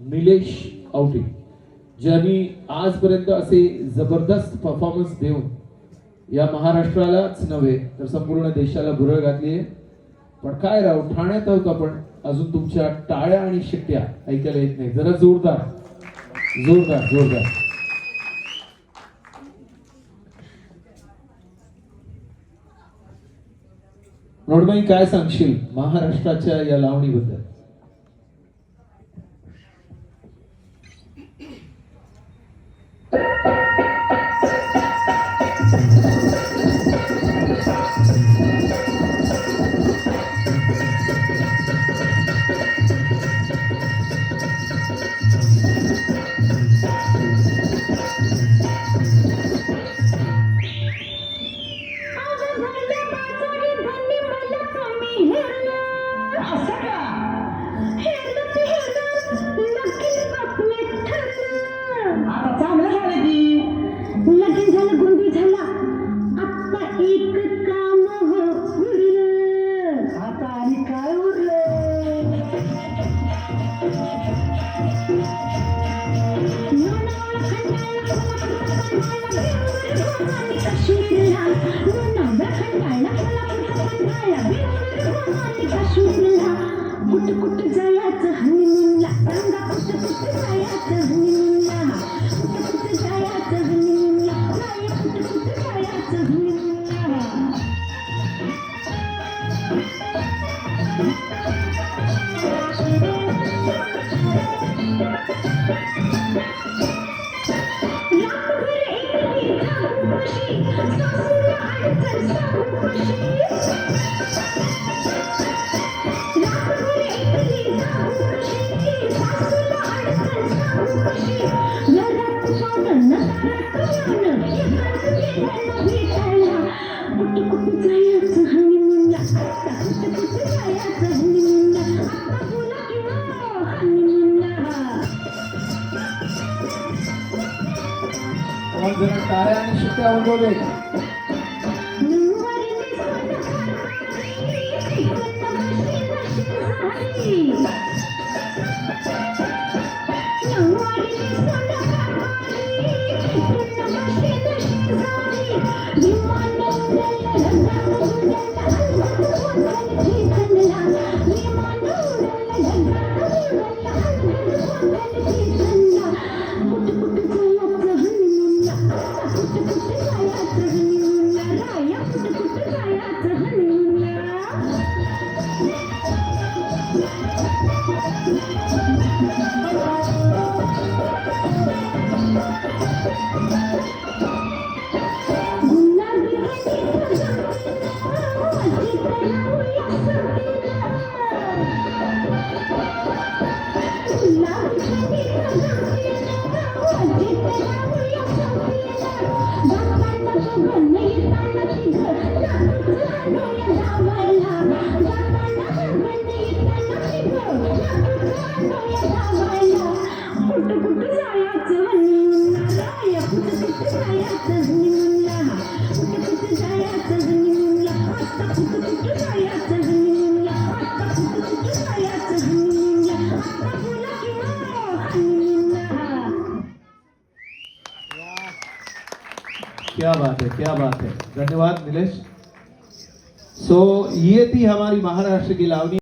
निलेश आवटे, ज्यांनी आजपर्यंत असे जबरदस्त परफॉर्मन्स देऊन या महाराष्ट्रालाच नव्हे तर संपूर्ण देशाला भुरळ घातली आहे. पण काय राव, ठाण्यात आहोत आपण, अजून तुमच्या टाळ्या आणि शिट्ट्या ऐकायला येत नाही. जरा जोरदार जोरदार जोरदार. नोडबाई, काय सांगशील महाराष्ट्राच्या या लावणीबद्दल? टाळ्या आणि शिट्ट्या वाजवले. क्या बात है, क्या बात है. धन्यवाद निलेश. सो ये थी हमारी महाराष्ट्र की लावनी.